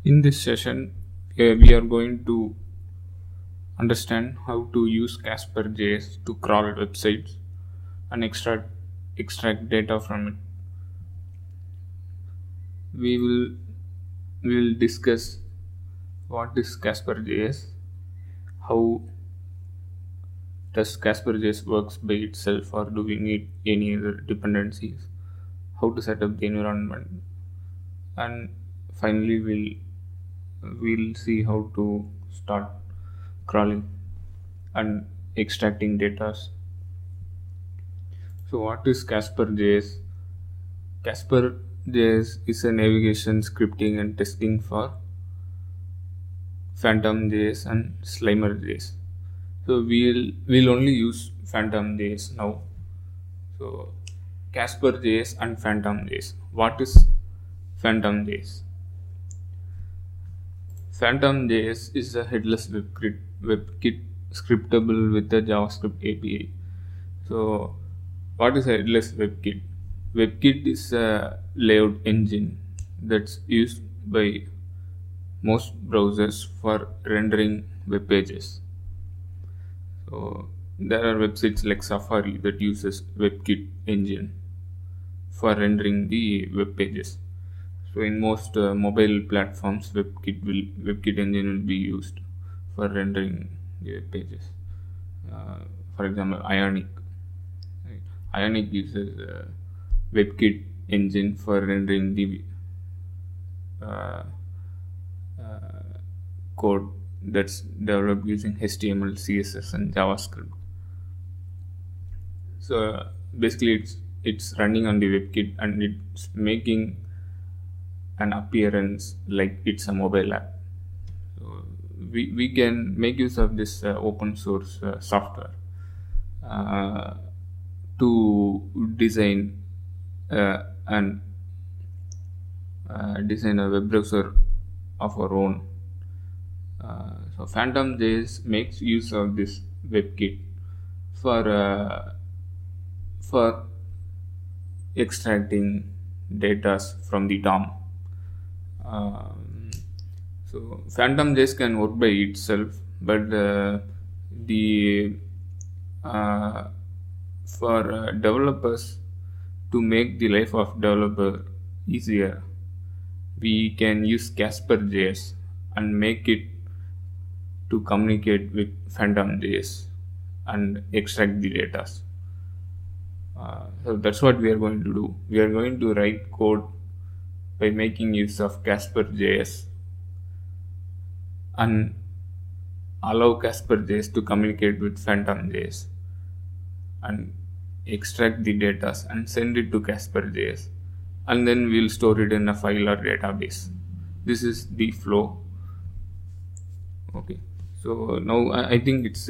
In this session, we are going to understand how to use Casper.js to crawl websites and extract data from it. We will discuss what is Casper.js, how does Casper.js works by itself, or do we need any other dependencies, how to set up the environment, and finally we'll see how to start crawling and extracting data. So what is Casper.js? Casper.js is a navigation scripting and testing for Phantom.js and Slimer.js. So we'll only use Phantom.js now. So Casper.js and Phantom.js. What is Phantom.js? Phantom.js is a headless WebKit scriptable with a JavaScript API. So, what is a headless WebKit? WebKit is a layout engine that's used by most browsers for rendering web pages. So, there are websites like Safari that uses WebKit engine for rendering the web pages. So in most mobile platforms, WebKit engine will be used for rendering the web pages. For example, Ionic. Right? Ionic uses WebKit engine for rendering the uh, code that's developed using HTML, CSS, and JavaScript. So basically, it's running on the WebKit and it's making an appearance like it's a mobile app. So we can make use of this open source software uh, to design and design a web browser of our own. So Phantom.js makes use of this WebKit for extracting data from the DOM. So Phantom.js can work by itself, but the for developers, to make the life of developer easier, we can use Casper.js and make it to communicate with Phantom.js and extract the data. So that's what we are going to do. We are going to write code by making use of Casper.js and allow Casper.js to communicate with Phantom.js and extract the data and send it to Casper.js, and then we'll store it in a file or database. This is the flow. Okay, so now I think it's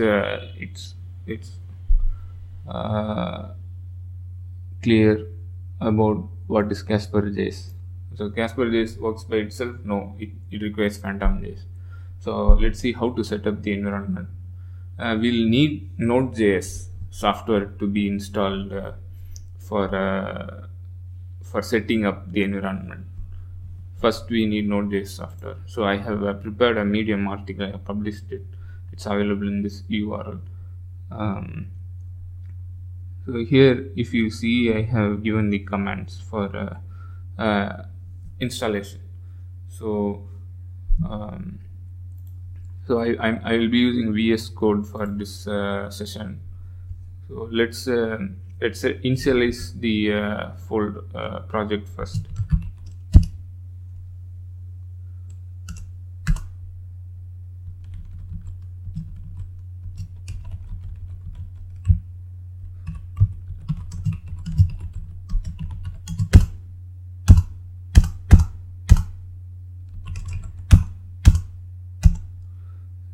clear about what is Casper.js. So Casper.js works by itself? No, it requires Phantom.js. So let's see how to set up the environment. We'll need Node.js software to be installed for setting up the environment. First, we need Node.js software. So I have prepared a Medium article. I have published it. It's available in this URL. So here, if you see, I have given the commands for installation. So I will be using VS Code for this session. So let's initialize the project first.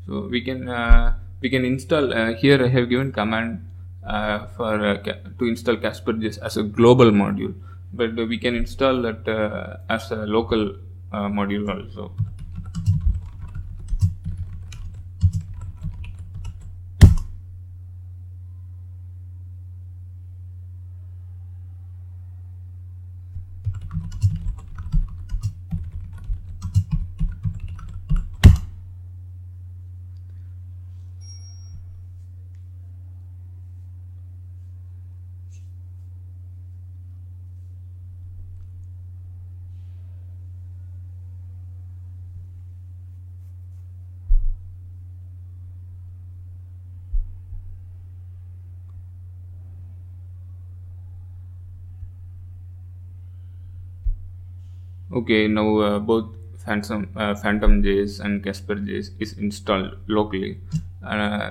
So we can install here. I have given command to install Casper.js as a global module, but we can install that as a local module also. Okay, now both Phantom JS and Casper JS is installed locally.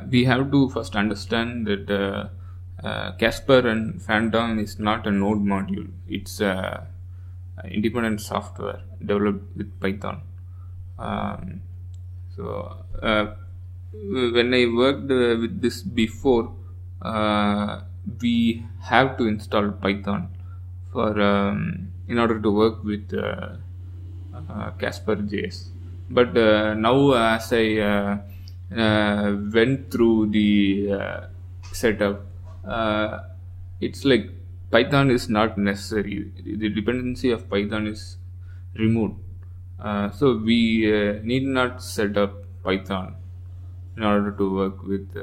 We have to first understand that Casper and Phantom is not a node module. It's independent software developed with Python. Um, so when I worked with this before, we have to install Python for in order to work with Casper JS. But now, as I went through the setup, uh, it's like Python is not necessary. The dependency of Python is removed. So we need not set up Python in order to work with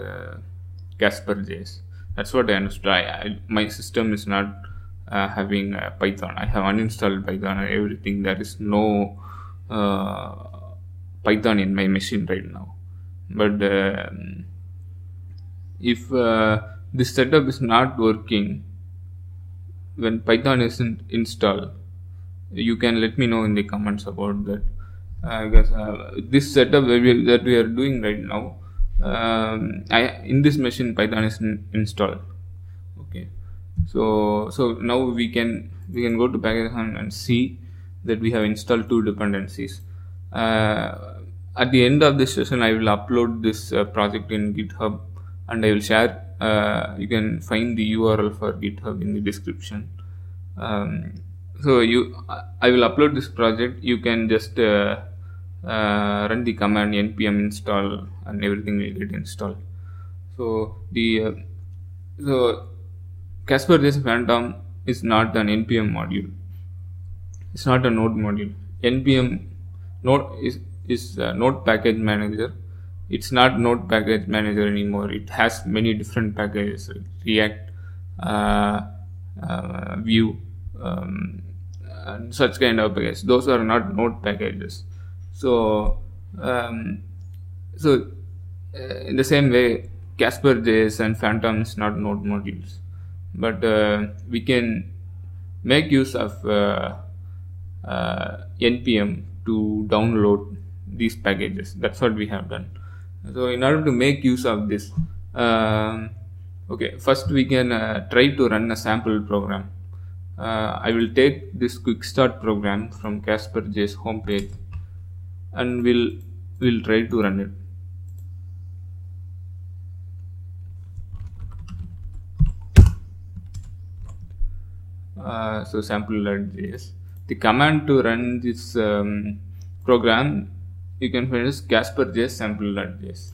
Casper JS. That's what I understood. My system is not having Python. I have uninstalled Python and everything. There is no uh, Python in my machine right now. But if this setup is not working when Python isn't installed, you can let me know in the comments about that. Because this setup that we are doing right now, in this machine Python is installed. Okay, so now we can go to package and see that we have installed two dependencies. At the end of this session, I will upload this project in GitHub, and I will share. You can find the URL for GitHub in the description. So I will upload this project. You can just run the command npm install, and everything will get installed. So so Casper JS Phantom is not an npm module. It's not a node module. npm node is node package manager. It's not node package manager anymore. It has many different packages like React, Vue, and such kind of packages. Those are not node packages. So so in the same way, Casper JS and Phantom is not node modules, but we can make use of npm to download these packages. That's what we have done. So in order to make use of this, okay, first we can try to run a sample program. I will take this quick start program from Casper JS homepage, and we'll try to run it. So sample.js. The command to run this program, you can find as Casper JS sample.js.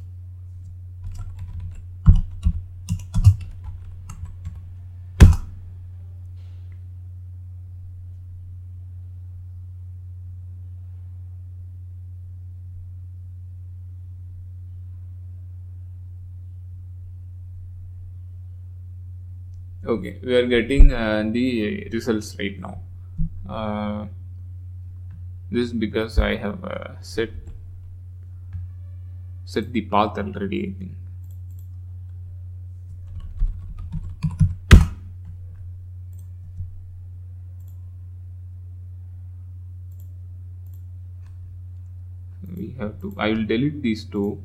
Okay, we are getting the results right now. This is because I have set the path already, I think. We have to. I will delete these two.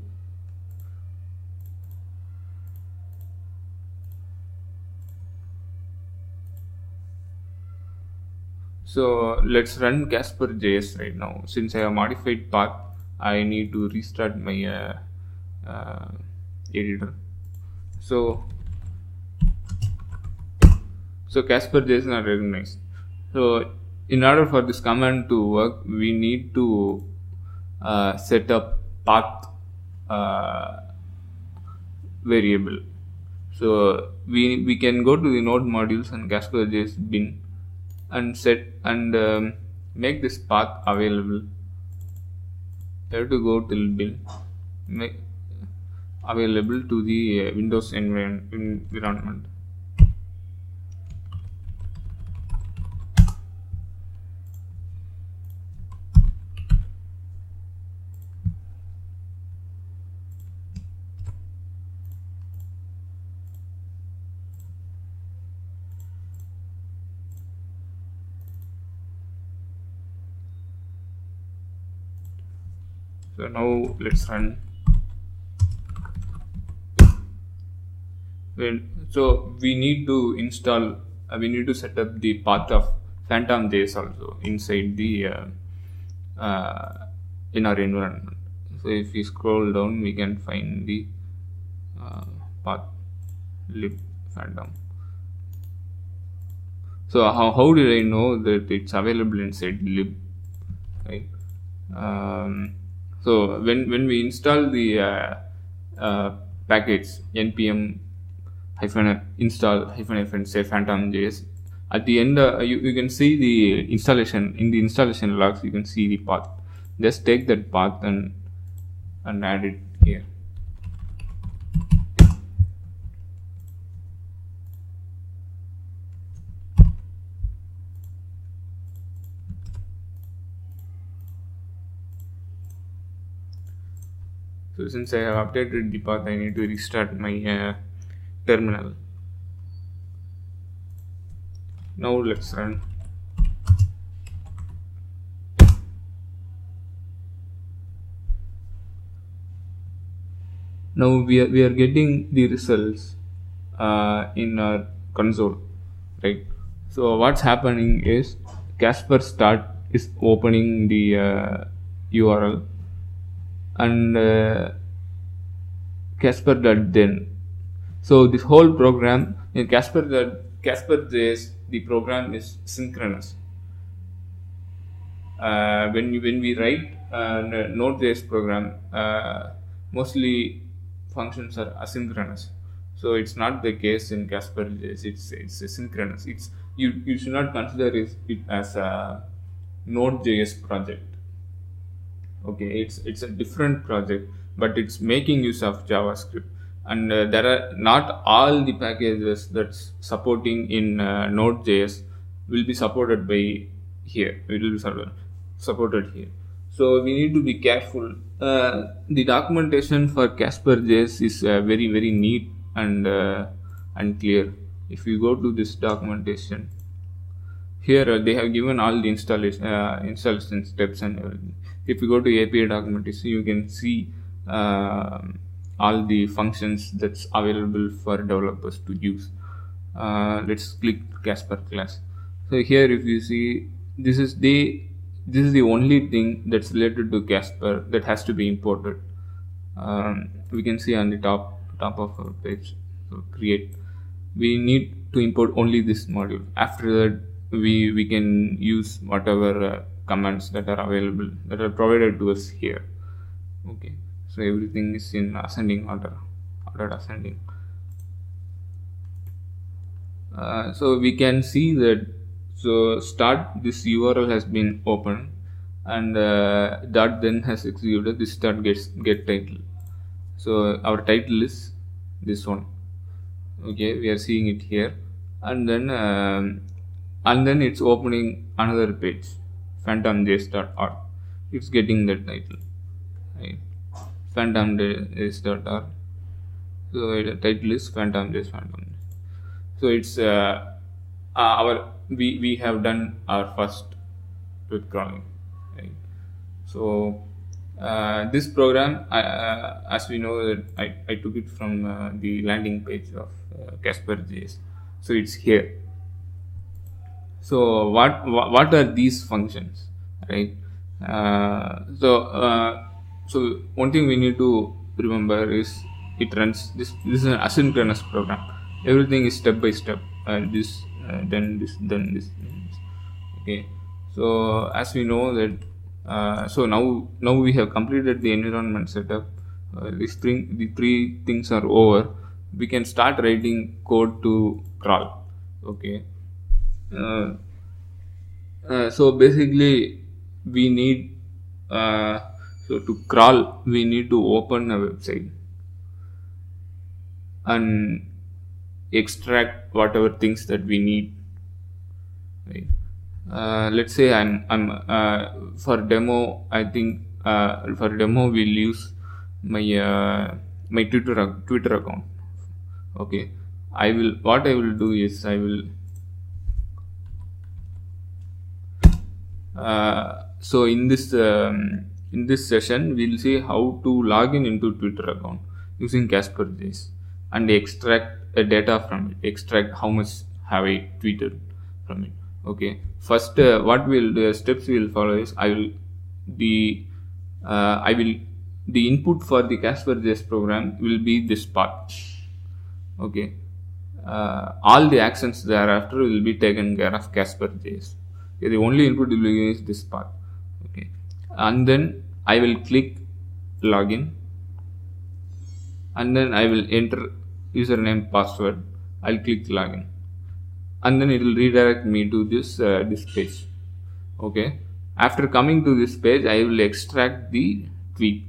So let's run Casper JS right now. Since I have modified path, I need to restart my editor. So Casper JS is not recognized. So in order for this command to work, we need to set up path variable. So we can go to the node modules and Casper JS bin and set and make this path available. You have to go till bin, make available to the Windows environment. So now let's run. So we need to install, we need to set up the path of Phantom.js also inside the in our environment. So if we scroll down, we can find the path lib phantom. So how did I know that it's available inside lib, right? So when we install the package npm install say Phantom.js, at the end you can see the installation. In the installation logs you can see the path. Just take that path and add it here. So since I have updated the path, I need to restart my terminal. Now let's run. Now we are getting the results in our console, right? So what's happening is Casper start is opening the URL, and Casper.then. So this whole program in Casper.js, the program is synchronous. When we write a Node.js program, mostly functions are asynchronous. So it's not the case in Casper.js. It's synchronous. You should not consider it as a Node.js project. Okay, it's a different project, but it's making use of JavaScript, and there are not all the packages that's supporting in Node.js will be supported by here. It will be supported here. So we need to be careful. The documentation for Casper.js is very neat and clear. If you go to this documentation, here they have given all the installation steps and everything. If you go to API documentation, you can see all the functions that's available for developers to use. Let's click Casper class. So here, if you see, this is the only thing that's related to Casper that has to be imported. We can see on the top of our page. So create. We need to import only this module. After that, we can use whatever commands that are available, that are provided to us here. Okay, so everything is in ascending ordered ascending. So we can see that, so start, this URL has been opened, and dot then has executed. This dot get title. So our title is this one. Okay, we are seeing it here, and then it's opening another page, phantomjs.org. It's getting that title, right? Phantomjs.org. So the title is phantomjs. So it's we have done our first web crawling, right? So this program, as we know that I took it from the landing page of Casper.js. So it's here. So what are these functions, right? So one thing we need to remember is it runs this is an asynchronous program. Everything is step by step. Then this, then this. Okay. So as we know that, so now we have completed the environment setup. The three things are over. We can start writing code to crawl. Okay. So basically, we need so to crawl, we need to open a website and extract whatever things that we need, right? Let's say I'm for demo, I think for demo we'll use my my Twitter account. Okay, what I will do is I will so in this In this session, we'll see how to log in into Twitter account using Kasper.js and extract data from it. Extract how much have I tweeted from it. Okay. First, what will the steps we'll follow is I will the input for the Kasper.js program will be this part. Okay. All the actions thereafter will be taken care of Kasper.js. Okay, the only input will be is this part. Okay, and then I will click login, and then I will enter username password. I'll click login, and then it will redirect me to this page. Okay, after coming to this page, I will extract the tweet,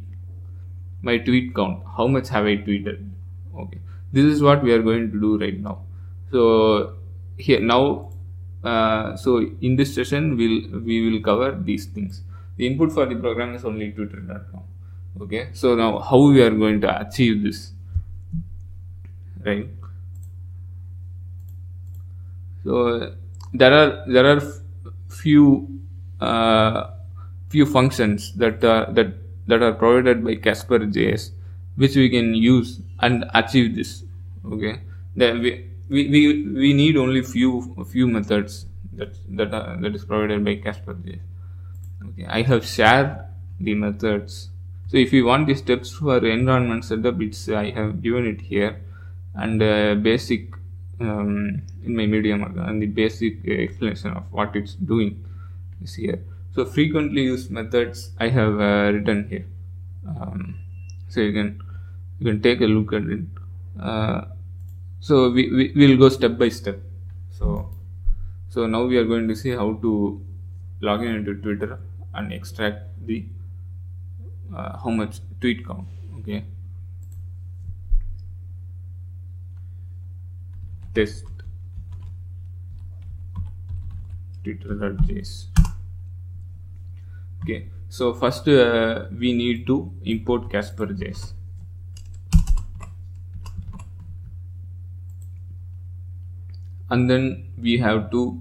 my tweet count. How much have I tweeted? Okay, this is what we are going to do right now. So here now, so in this session we will cover these things. The input for the program is only twitter.com. Okay, so now how we are going to achieve this, right? So there are few functions that are provided by Kasper.js which we can use and achieve this. Okay, then we need only few methods that is provided by Kasper.js. Okay, I have shared the methods. So if you want the steps for environment setup, I have given it here, and basic in my Medium account, and the basic explanation of what it's doing is here. So frequently used methods I have written here. So you can take a look at it. So we will go step by step. So now we are going to see how to log in into Twitter and extract the how much tweet count. Okay, test twitter.js. Okay, so first we need to import Kasper.js. And then we have to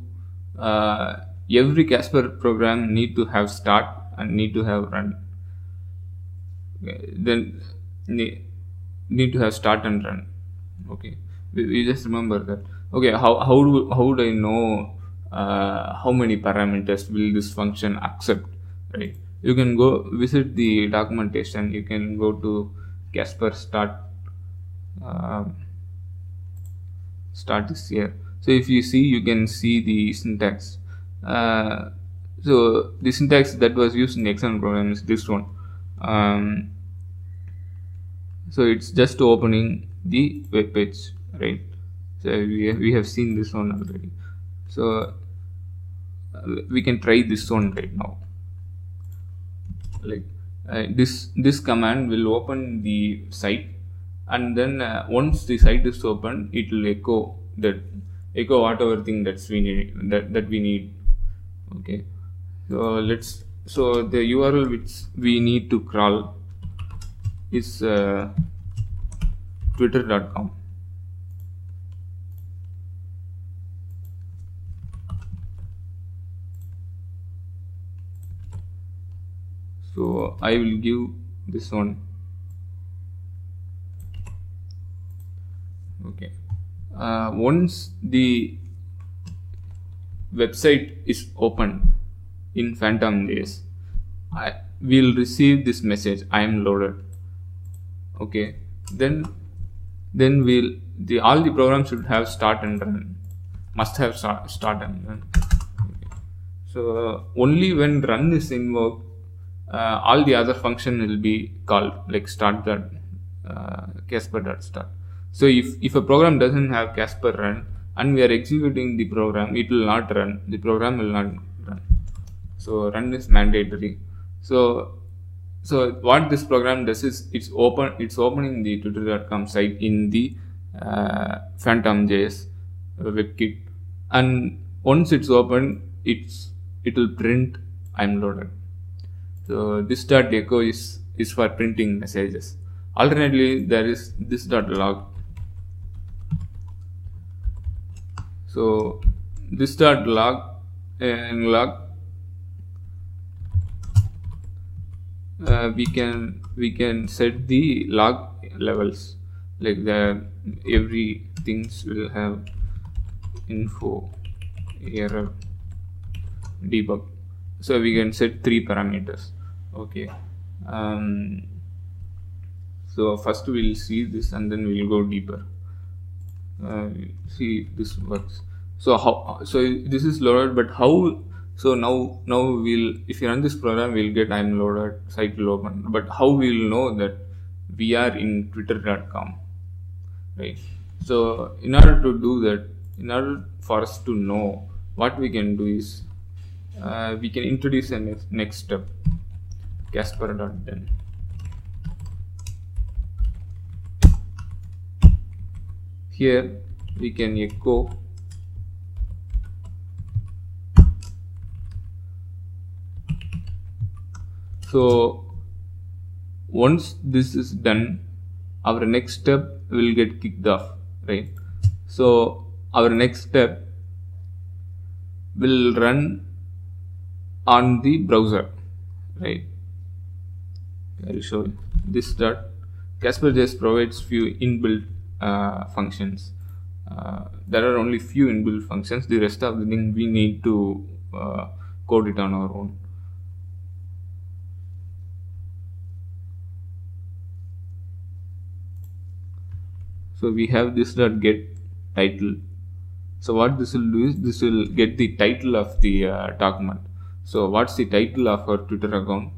every Kasper program need to have start and need to have run. Okay, then need to have start and run. Okay, we just remember that. Okay, how would I know how many parameters will this function accept, right? You can go visit the documentation. You can go to Kasper start. Start is here. So if you see, you can see the syntax. So the syntax that was used in the XML program is this one. So it's just opening the web page, right? So we have seen this one already. So we can try this one right now. Like this command will open the site, and then once the site is open, it will echo whatever thing that we need. Okay, so the URL which we need to crawl is twitter.com. So I will give this one. Okay, once the website is opened in Phantom.js, we'll receive this message, I am loaded. Okay, then all the programs should have start and run, must have start and run. Okay. So only when run is invoked, all the other function will be called, like Kasper.start. So if a program doesn't have Kasper run and we are executing the program, it will not run. The program will not run. So run is mandatory. So what this program does is it's opening the twitter.com site in the Phantom.js WebKit, and once it's open, it will print I'm loaded. So this .echo is for printing messages. Alternately, there is this .log. So this .log and log we can set the log levels, like the every things will have info error debug. So we can set 3 parameters. Okay. um, so first we'll see this and then we'll go deeper. See this works. So this is loaded, but how? So now we'll, if you run this program, we'll get I'm loaded, site will open, but how we'll know that we are in twitter.com, right? So in order to do that, in order for us to know, what we can do is we can introduce a next step, casper.done. Here we can echo so once this is done, our next step will get kicked off, right? So our next step will run on the browser, right? I will show you this dot. Casper.js provides few inbuilt functions. There are only few inbuilt functions. The rest of the thing we need to code it on our own. So we have this dot get title. So what this will do is this will get the title of the document. So what's the title of our Twitter account?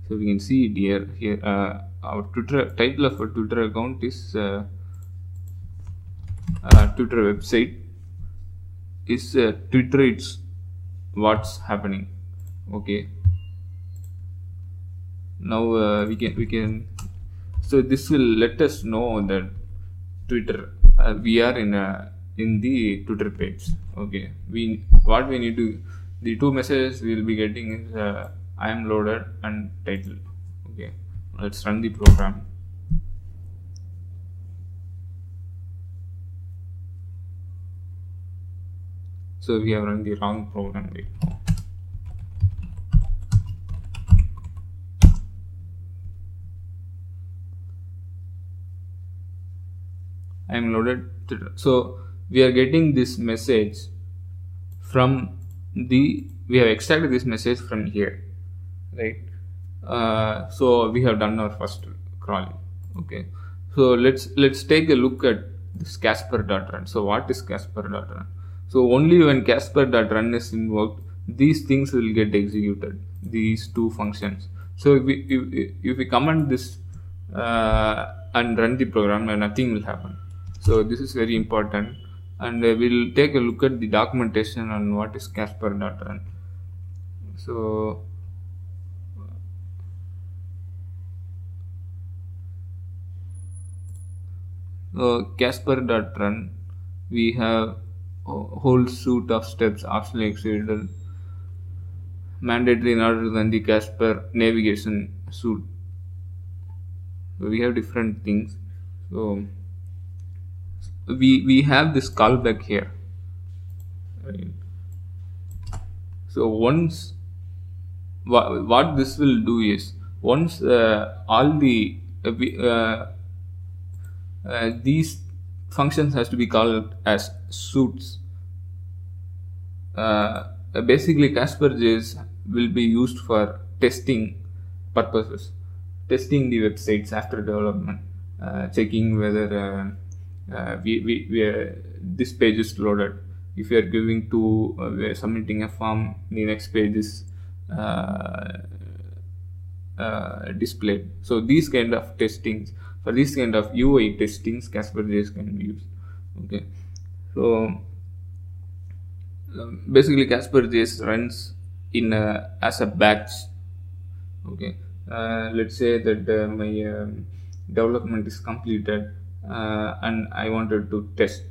So we can see it here. Our Twitter title of our Twitter account is Twitter website is Twitter. It's what's happening. Okay. Now we can. So this will let us know that Twitter we are in the Twitter page. Okay. What we need to, the two messages we will be getting is I am loaded and title. Okay. Let's run the program. So we have run the wrong program right now. I am loaded. So we are getting this message from we have extracted this message from here, right? So we have done our first crawling. Okay. So let's take a look at this casper.run. So what is casper.run? So only when casper.run is invoked, these things will get executed, these two functions. So if we comment this and run the program, nothing will happen. So this is very important, and we'll take a look at the documentation on what is casper.run. So casper.run, we have a whole suite of steps optionally executed, mandatory in order to run the Casper navigation suite. So we have different things. So we have this callback here, right? So once what this will do is, once all the these functions has to be called as suits. Basically Casper.js will be used for testing purposes, testing the websites after development, checking whether this page is loaded. If you are giving to we are submitting a form, the next page is displayed. So these kind of testings, for these kind of UI testings, Casper.js can be used. Okay. So basically Casper.js runs in as a batch. Okay. Let's say that my development is completed and I wanted to test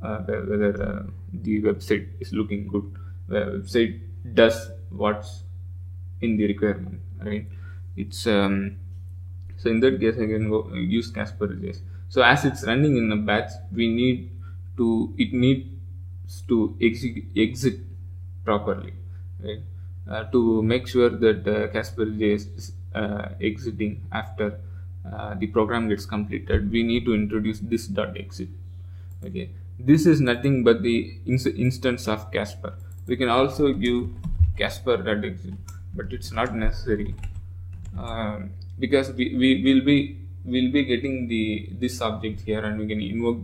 whether the website is looking good, the website does what's in the requirement, right? It's so in that case I can go use Casper.js. So as it's running in a batch, we need it needs to exit properly, right? To make sure that Casper JS is exiting after the program gets completed, we need to introduce this dot exit. Okay, this is nothing but the instance of Casper. We can also give Casper dot exit, but it's not necessary, because we will be getting this object here, and we can invoke,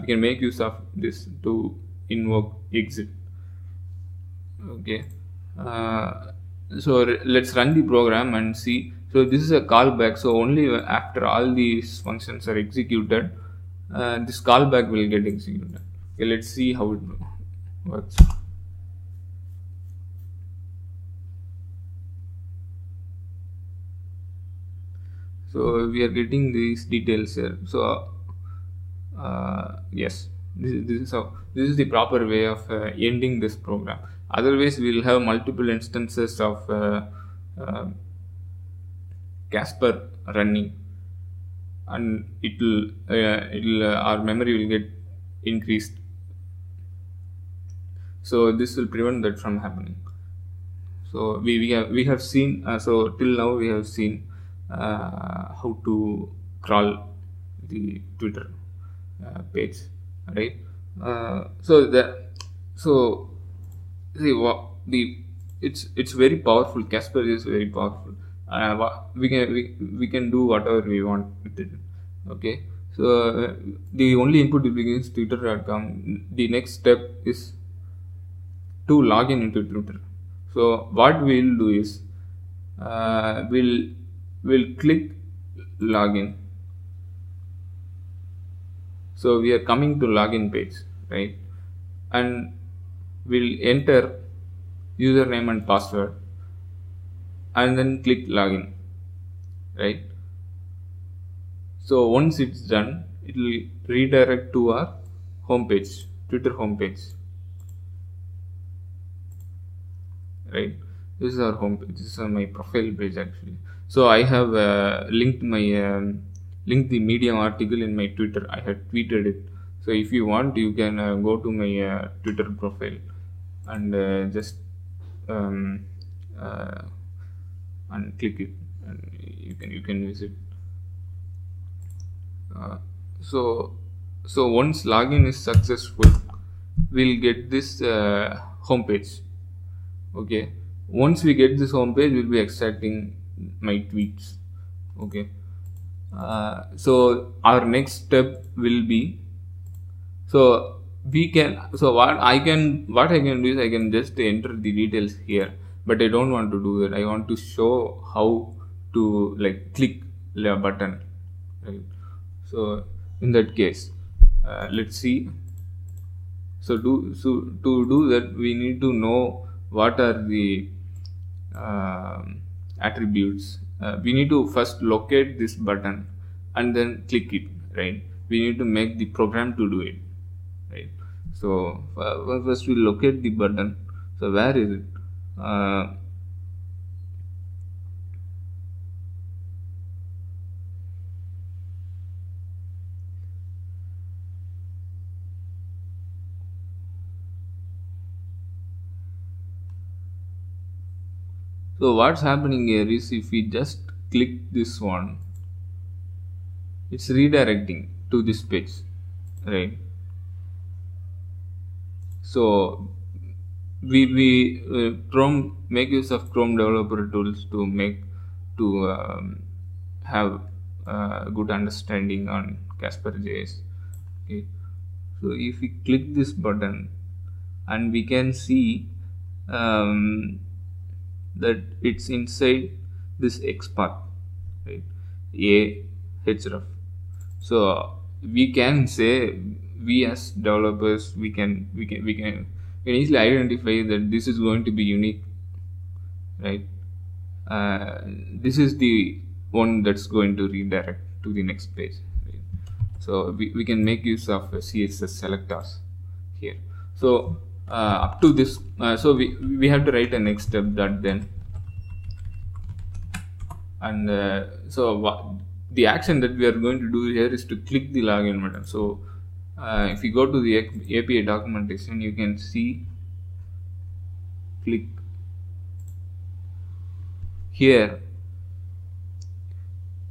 we can make use of this to invoke exit. Okay, so let's run the program and see. So this is a callback, so only after all these functions are executed, this callback will get executed. Okay, let's see how it works. So we are getting these details here. So yes, this is the proper way of ending this program. Otherwise, we will have multiple instances of Casper running, and our memory will get increased. So this will prevent that from happening. So we have seen, so till now we have seen how to crawl the Twitter page, right? So see what it's very powerful. Casper is very powerful. We can do whatever we want with it. Okay, so the only input will be twitter.com. The next step is to log in into Twitter. So what we'll do is we'll click login. So we are coming to login page, right? And we'll enter username and password, and then click login, right? So once it's done, it will redirect to our homepage, Twitter homepage, right? This is our homepage. This is my profile page actually. So I have linked the Medium article in my Twitter. I had tweeted it. So if you want, you can go to my Twitter profile and just and click it, and you can visit. So once login is successful, we'll get this homepage. Okay, once we get this homepage, we'll be extracting my tweets. Okay, so our next step will be, so what I can do is I can just enter the details here, but I don't want to do that. I want to show how to click the button, right? So in that case, let's see. So to do that, we need to know what are the attributes. We need to first locate this button and then click it, right? We need to make the program to do it, right? So first we locate the button. So where is it? So what's happening here is, if we just click this one, it's redirecting to this page, right? So we Chrome make use of Chrome developer tools to have good understanding on Casper JS. Okay, so if we click this button, and we can see that it's inside this XPath, right? href. So we can say, we as developers, we can easily identify that this is going to be unique, right? This is the one that's going to redirect to the next page, right? So we can make use of CSS selectors here. So up to this, so we have to write a next step that then, and the action that we are going to do here is to click the login button. So if you go to the API documentation, you can see, click here.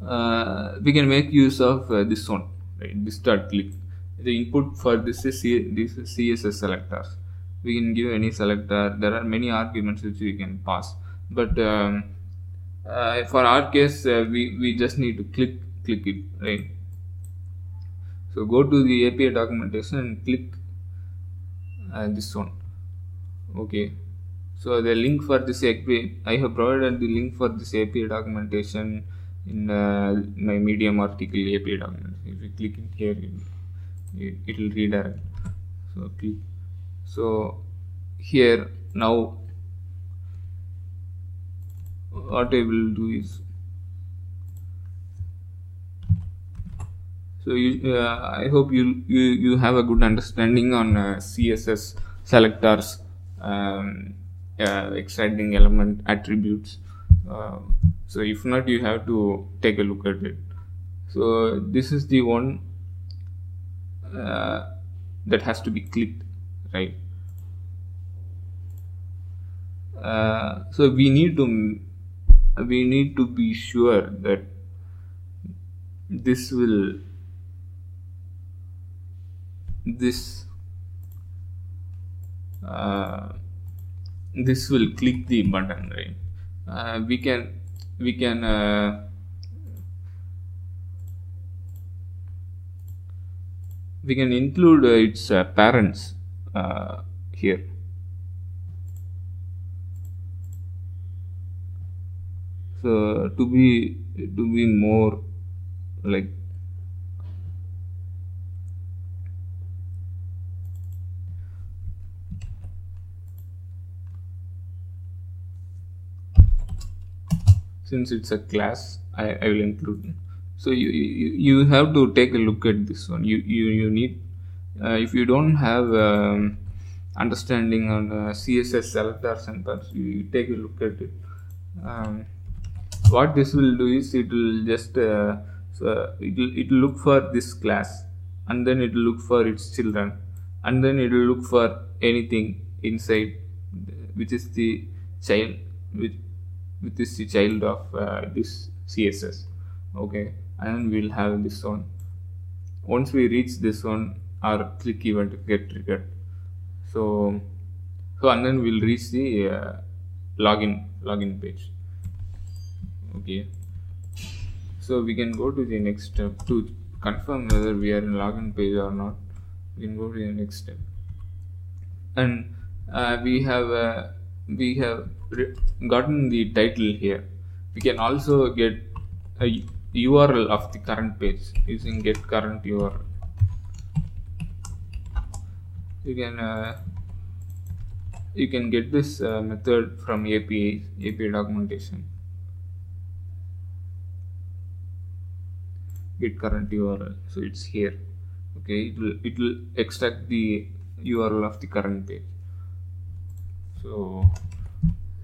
We can make use of this one, right? This dot click. The input for this is CSS selectors. We can give any selector. There are many arguments which we can pass, but for our case, we just need to click it, right? So go to the API documentation and click this one. Okay. So the link for this API, I have provided the link for this API documentation in my Medium article API document. If you click it here, it will redirect. So click. So here now, what I will do is, so I hope you have a good understanding on CSS selectors, exciting element attributes. So if not, you have to take a look at it. So this is the one that has to be clicked, right? So we need to be sure that this will click the button, right? We can include its parents here. So to be more like, since it's a class, I will include. So you have to take a look at this one. You need, if you don't have understanding on CSS selectors and parts, you take a look at it. What this will do is, it will just so it will look for this class, and then it will look for its children, and then it will look for anything inside which is the child, which is the child of this CSS. Okay, and we'll have this one. Once we reach this one, our click event get triggered. So and then we'll reach the login page. Okay, so we can go to the next step to confirm whether we are in login page or not. We can go to the next step, and we have gotten the title here. We can also get a URL of the current page using get current URL. You can get this method from API documentation. Get current URL. So it's here. Okay, it will extract the URL of the current page. So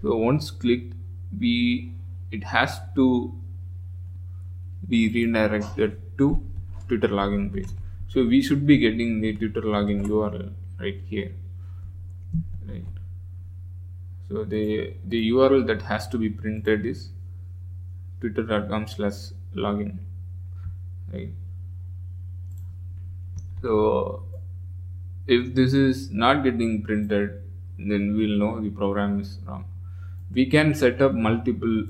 once clicked, it has to be redirected to Twitter login page. So we should be getting the Twitter login URL right here, right? So the URL that has to be printed is twitter.com/login, right? So if this is not getting printed, then we'll know the program is wrong. We can set up multiple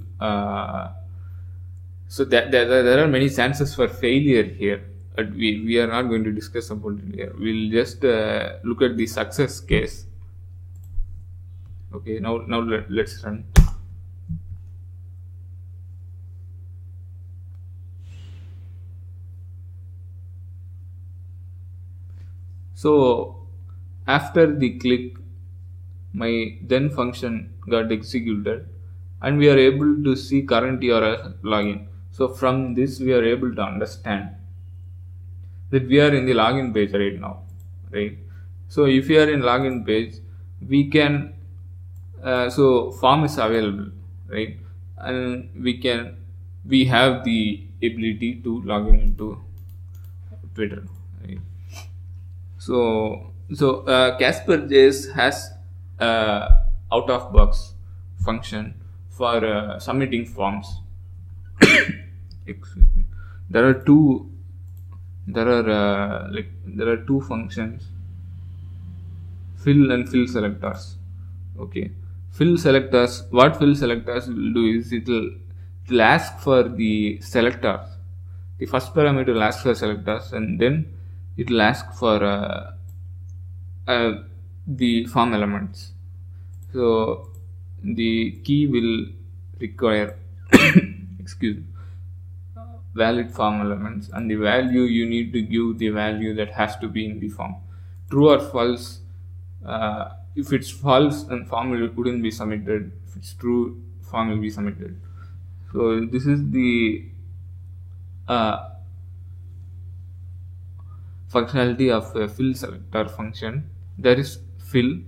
so there are many chances for failure here, but we are not going to discuss about it here. We'll just look at the success case. Okay, now let's run. So after the click, my then function got executed, and we are able to see current URL login. So from this, we are able to understand that we are in the login page right now, right? So if you are in login page, we can so form is available, right? And we have the ability to log in into Twitter, right? So Casper.js has out of box function for submitting forms. Excuse me. There are two. There are two functions: fill and fill selectors. Okay, fill selectors. What fill selectors will do is it'll ask for the selectors. The first parameter will ask for selectors, and then it will ask for the form elements. So the key will require excuse me, valid form elements, and the value you need to give the value that has to be in the form. True or false. If it's false, then form wouldn't be submitted. If it's true, form will be submitted. So this is the functionality of a fill selector function. There is fill.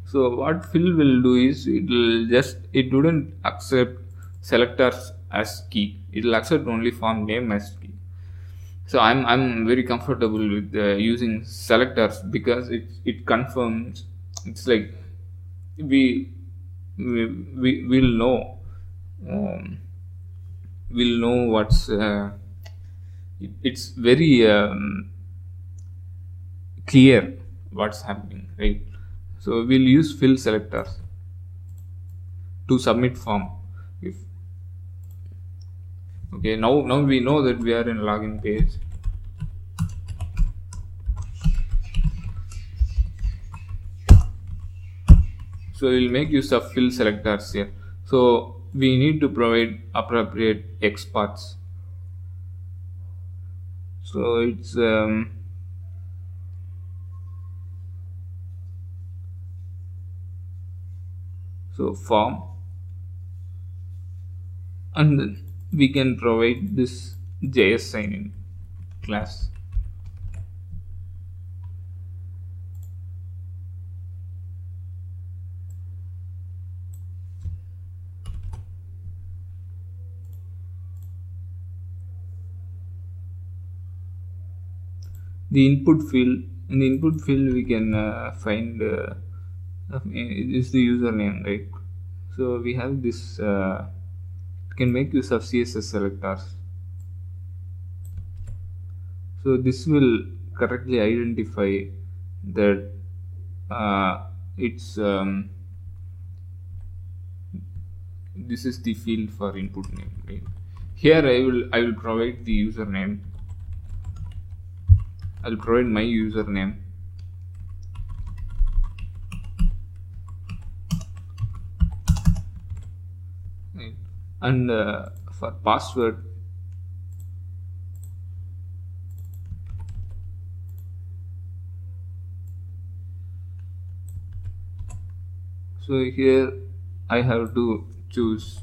So what fill will do is it wouldn't accept selectors as key. It will accept only form name as key. So I'm very comfortable with using selectors because it confirms. It's like we'll know we'll know what's it's very clear what's happening, right? So we'll use fill selectors to submit form. If okay, now we know that we are in login page. So we'll make use of fill selectors here. So we need to provide appropriate XPaths. So it's so form, and then we can provide this JS sign-in class. The input field. In the input field, we can find is the username, right? So we have this. Can make use of CSS selectors. So this will correctly identify that it's this is the field for input name, right? Here I will provide the username. I'll provide my username. Right. And for password, so here I have to choose.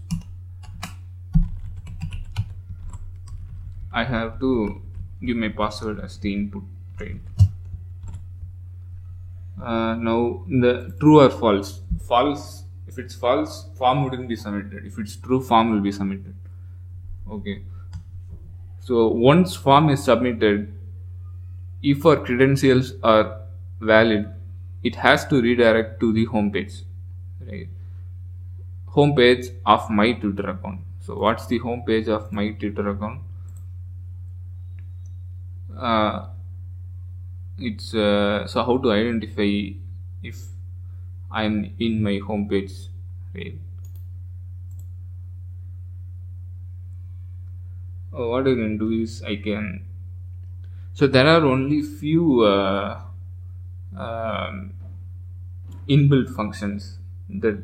I have to give my password as the input, right? Now the true or false. False. If it's false, form wouldn't be submitted. If it's true, form will be submitted. Okay. So once form is submitted, if our credentials are valid, it has to redirect to the home page, right? Home page of my Twitter account. So what's the home page of my Twitter account? It's so how to identify if I'm in my home page, right? What I can do is I can. So there are only few inbuilt functions that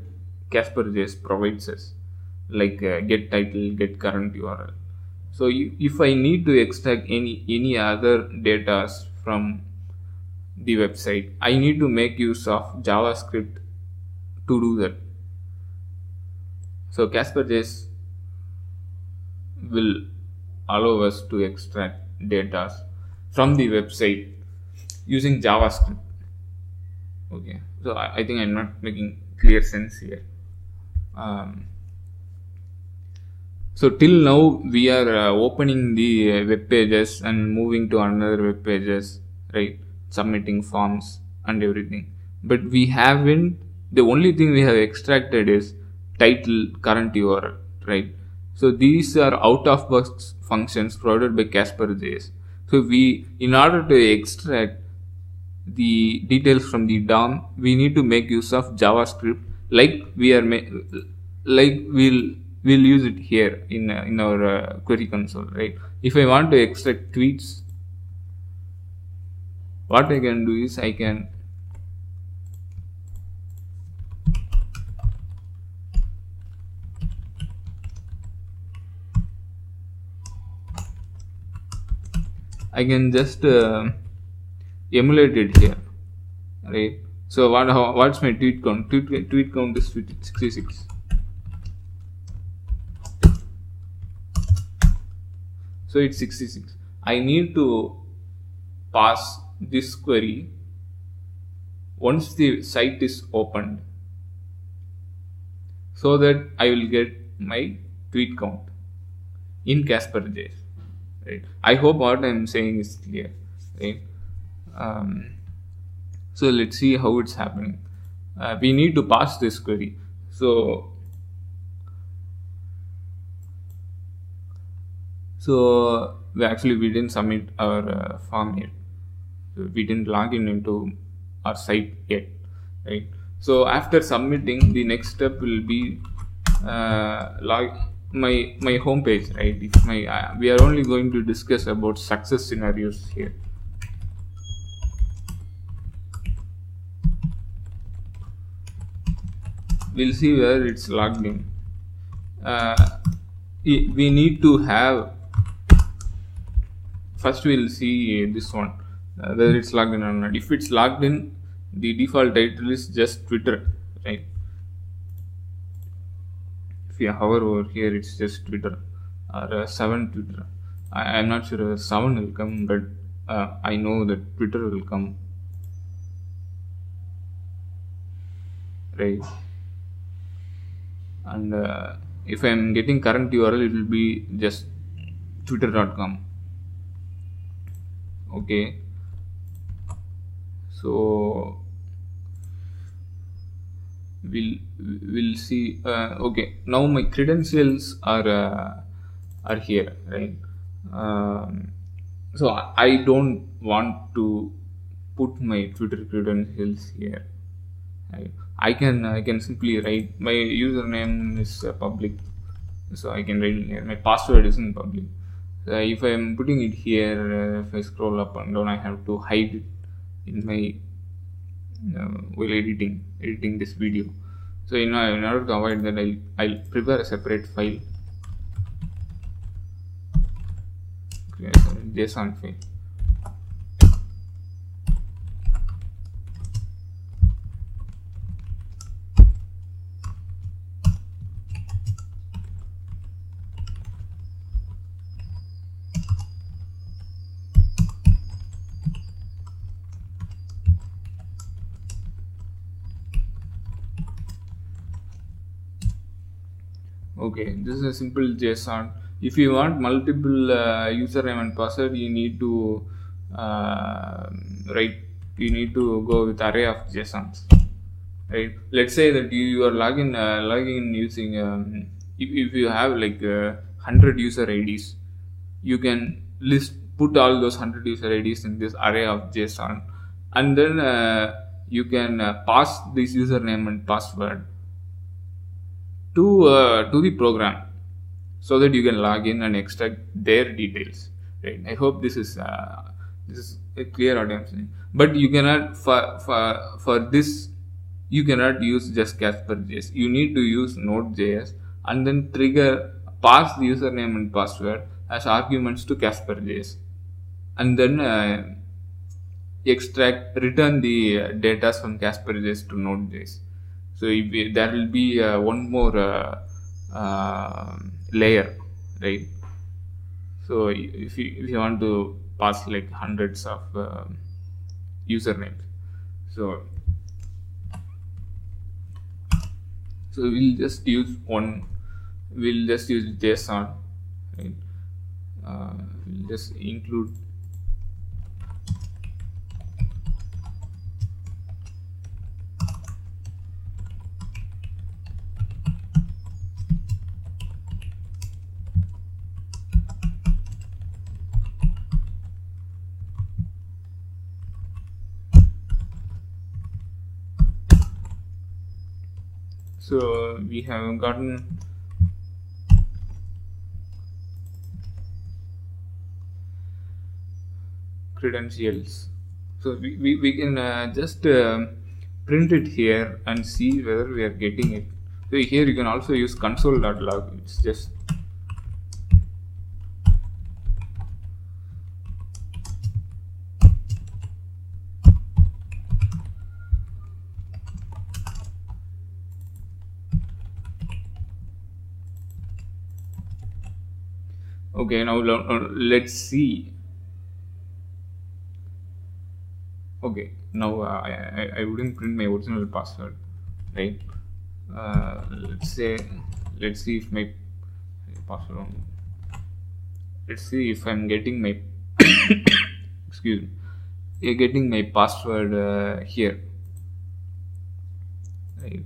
Casper.js provides us, like get title, get current URL. So if I need to extract any other data from the website, I need to make use of JavaScript to do that. So Casper.js will allow us to extract data from the website using JavaScript. Okay, so I think I'm not making clear sense here. So till now we are opening the web pages and moving to another web pages, right? Submitting forms and everything, but we haven't, the only thing we have extracted is title, current URL, right? So these are out of box functions provided by Casper.js. So we, in order to extract the details from the DOM, we need to make use of JavaScript, like we are like we'll use it here in our query console, right? If I want to extract tweets, what I can do is I can just emulate it here, right? So what's my tweet count? Tweet count is 66. So it's 66. I need to pass this query once the site is opened, so that I will get my tweet count in Casper.js, right? I hope what I am saying is clear, right? So let's see how it's happening. We need to pass this query. So we didn't submit our form yet. So we didn't log into our site yet, right? So after submitting, the next step will be my home page, right? If we are only going to discuss about success scenarios here. We'll see where it's logged in. We need to have, first we'll see this one, whether it's logged in or not. If it's logged in, the default title is just Twitter, right? If you hover over here, it's just Twitter or 7 Twitter. I'm not sure whether 7 will come, but I know that Twitter will come, right? And if I'm getting current URL, it will be just twitter.com. Okay, so we'll see. Okay, now my credentials are here, right? So I don't want to put my Twitter credentials here, right? I can simply write my username is public, so I can write it here. My password isn't public. If I am putting it here, if I scroll up and down, I have to hide it in my while editing this video. So in order to avoid that, I'll prepare a separate file, create a JSON file. Okay, this is a simple JSON. If you want multiple username and password, you need to you need to go with array of JSONs, right? Let's say that you are logging using if you have like 100 user IDs, you can put all those 100 user IDs in this array of JSON, and then you can pass this username and password to the program, so that you can log in and extract their details, right? I hope this is a clear audience. But you cannot for this you cannot use just Casper.js. You need to use Node.js and then pass the username and password as arguments to Casper.js, and then return the data from Casper.js to Node.js. So there will be one more layer, right? So if you want to pass like hundreds of usernames, so we'll just use one we'll just use JSON, right? We'll just include so we have gotten credentials. So we can just print it here and see whether we are getting it. So here you can also use console.log. It's just okay. Now let's see. Okay, now I wouldn't print my original password, right? Let's see if my password. Let's see if I'm getting my excuse me. You're getting my password here, right?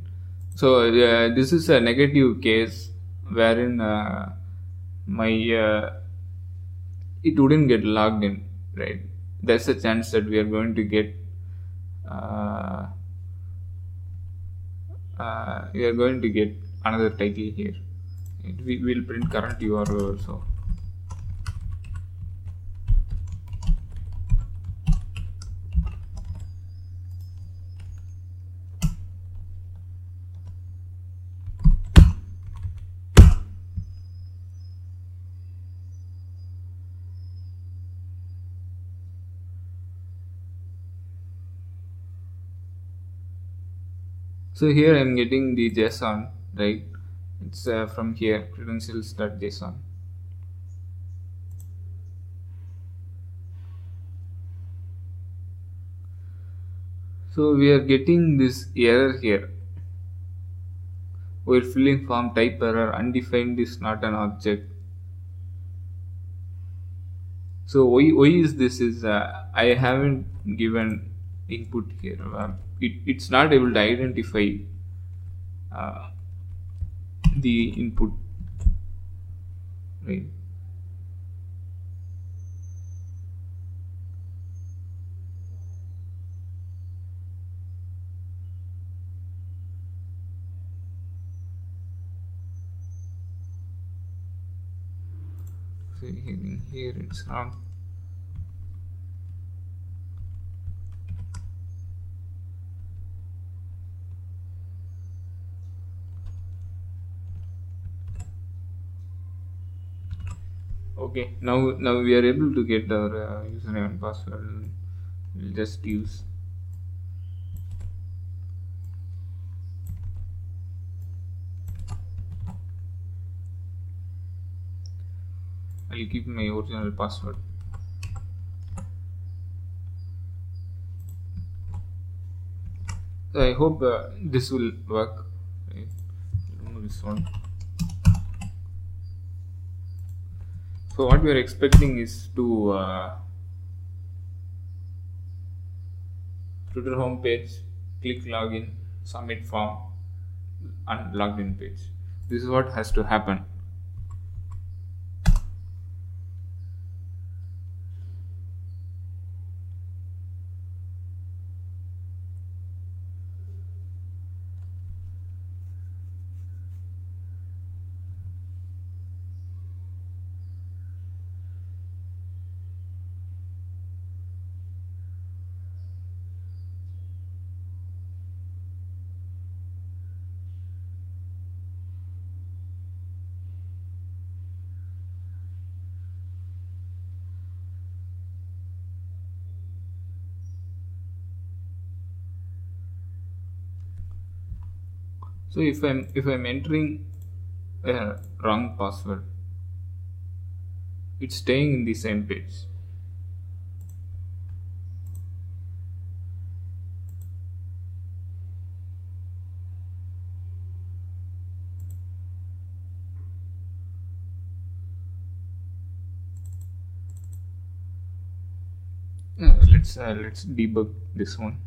So this is a negative case wherein my it wouldn't get logged in, right? There's a chance that we are going to get we are going to get another title here. We will print current URL also. So here I am getting the JSON, right? It's from here, credentials.json. So we are getting this error here. We're filling form type error, undefined is not an object. So why is this? Is I haven't given input here. It's not able to identify the input, right? So here it's wrong. Okay, now we are able to get our username and password. We'll just use I'll keep my original password. So I hope this will work. Right? Remove this one. So what we are expecting is to Twitter home page, click login, submit form, and login page. This is what has to happen. So if I'm entering a wrong password, it's staying in the same page. let's debug this one.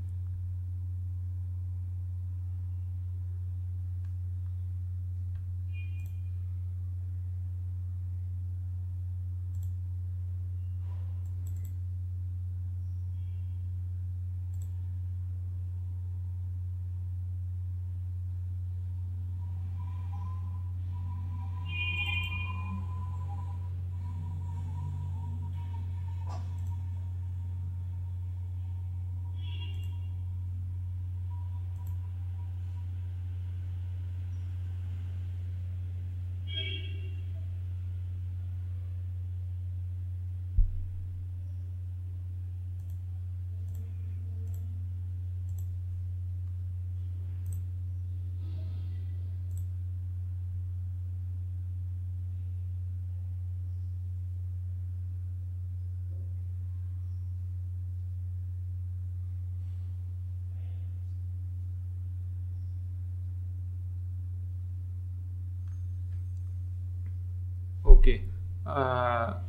Okay.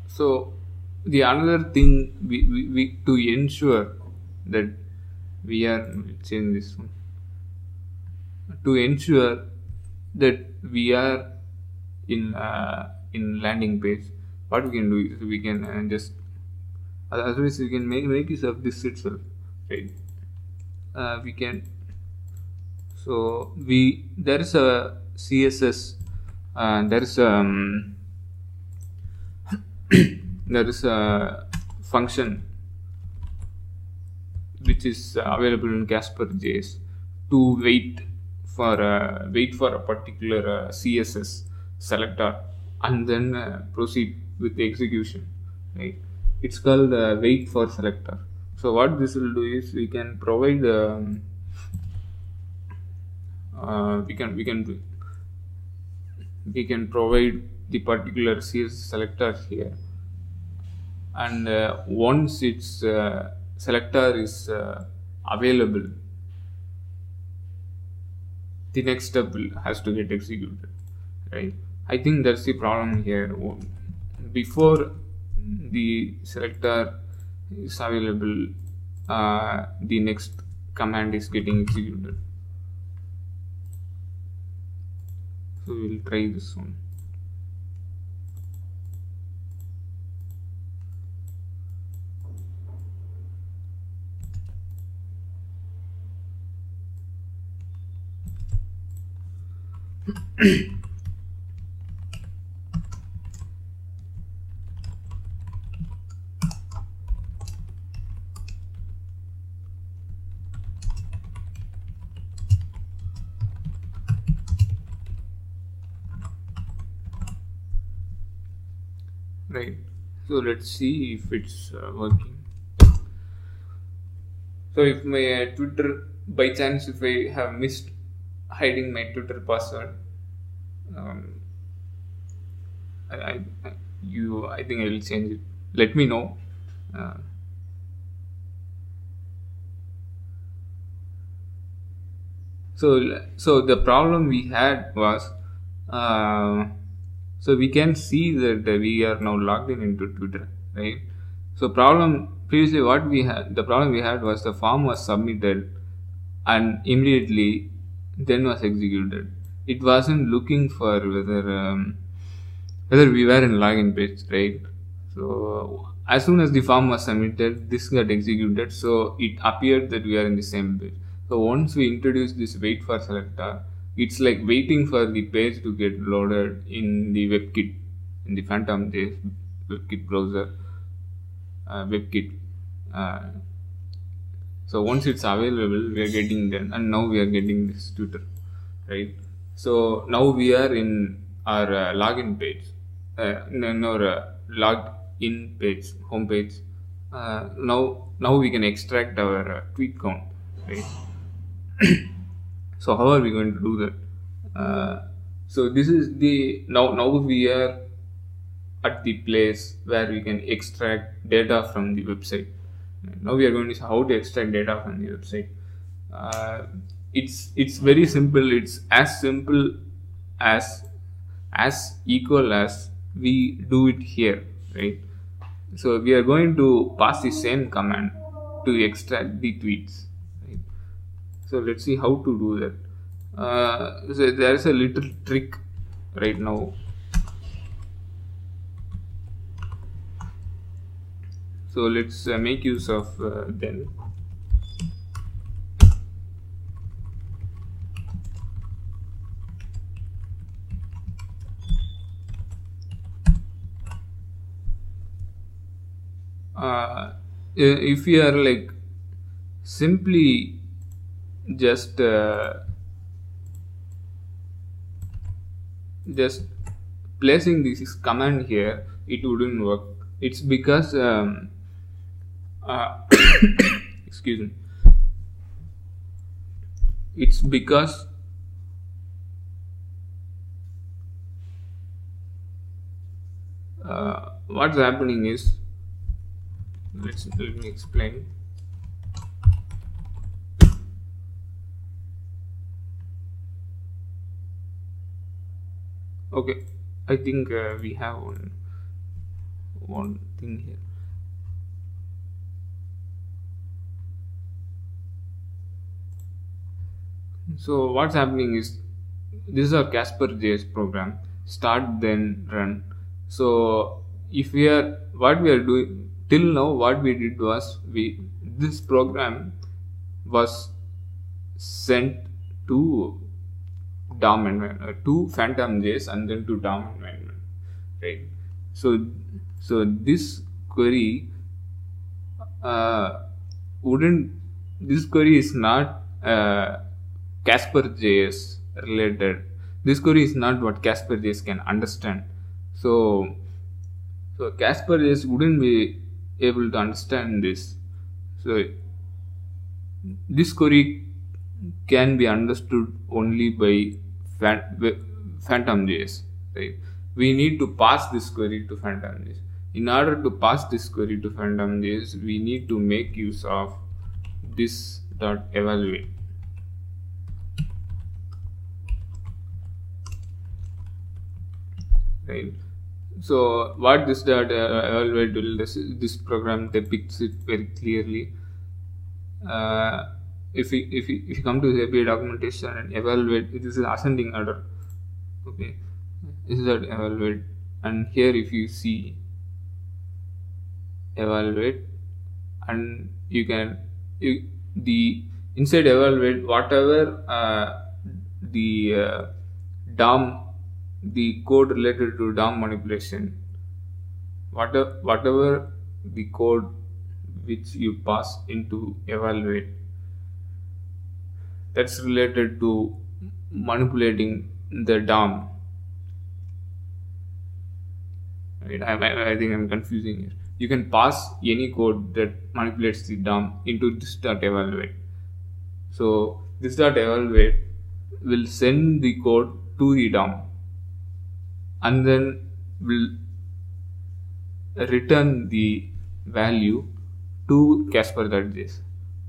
So the another thing we to ensure that we are change this one, to ensure that we are in landing page. What we can do is we can just otherwise we can make use of this itself, right? We can, so we there is a CSS, there is there is a function which is available in Casper.js to wait for a particular CSS selector and then proceed with the execution. Right? It's called wait for selector. So what this will do is we can provide we can provide the particular CSS selector here, and once its selector is available, the next step has to get executed, right? I think that's the problem here. Before the selector is available, the next command is getting executed. So we'll try this one. Right, so let's see if it's working. So if my Twitter, by chance if I have missed hiding my Twitter password, I think I will change it. Let me know. So the problem we had was, so we can see that we are now logged into Twitter, right? So previously what we had, the problem we had was the form was submitted and immediately then was executed. It wasn't looking for whether we were in login page, right? So as soon as the form was submitted, this got executed, so it appeared that we are in the same page. So once we introduce this wait for selector, it's like waiting for the page to get loaded in the WebKit, in the Phantom.js WebKit browser, WebKit. So once it's available, we are getting that, and now we are getting this Twitter, right? So now we are in our login page, in our logged in page, home page. Now we can extract our tweet count, right? So how are we going to do that? So this is the now we are at the place where we can extract data from the website. Now we are going to see how to extract data from the website. It's very simple. It's as simple as equal as we do it here, right? So we are going to pass the same command to extract the tweets. Right? So let's see how to do that. So there is a little trick right now. So let's make use of then. If we are like simply just placing this command here, it wouldn't work. It's because excuse me, it's because what's happening is, let me explain. Okay, I think we have one thing here. So what's happening is, this is our Casper JS program, start then run. So if we are, what we are doing till now, what we did was, this program was sent to DOM environment, to Phantom JS, and then to DOM environment, right? So this query this query is not Casper JS related. This query is not what Casper JS can understand. So Casper JS wouldn't be able to understand this. So this query can be understood only by Phantom JS. Right? We need to pass this query to Phantom JS. In order to pass this query to Phantom JS, we need to make use of this dot evaluate. Right. So what this dot evaluate will, this program depicts it very clearly. If you come to the API documentation and evaluate, it is an ascending order. Okay, this is that evaluate, and here if you see evaluate, and you can the inside evaluate, whatever the DOM, the code related to DOM manipulation, whatever the code which you pass into evaluate, that's related to manipulating the DOM. Right? I think I'm confusing here. You can pass any code that manipulates the DOM into this dot evaluate. So this dot evaluate will send the code to the DOM, and then will return the value to Casper.js.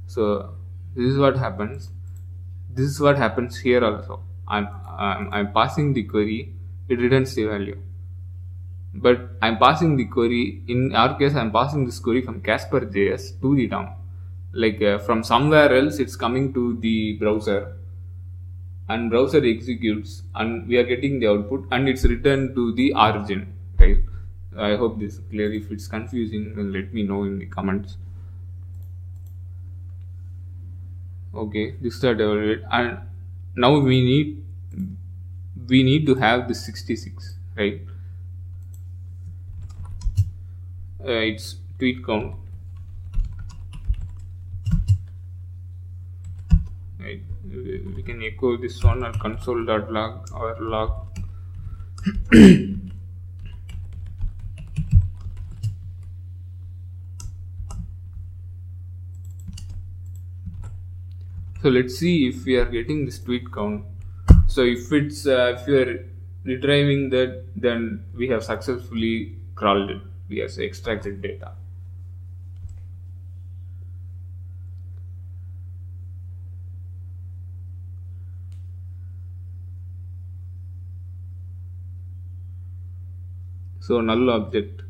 So this is what happens. This is what happens here also. I'm passing the query, it returns the value. But I'm passing the query, in our case, I'm passing this query from Casper.js to the DOM. Like from somewhere else, it's coming to the browser, and browser executes, and we are getting the output, and it's returned to the origin, right? I hope this is clear. If it's confusing, then let me know in the comments. Okay, this is evaluate, and now we need to have the 66, right? It's tweet count, right? We can echo this one, or console.log or log. So let's see if we are getting this tweet count. So if it's if you are retrieving that, then we have successfully crawled it. We have extracted data. So null object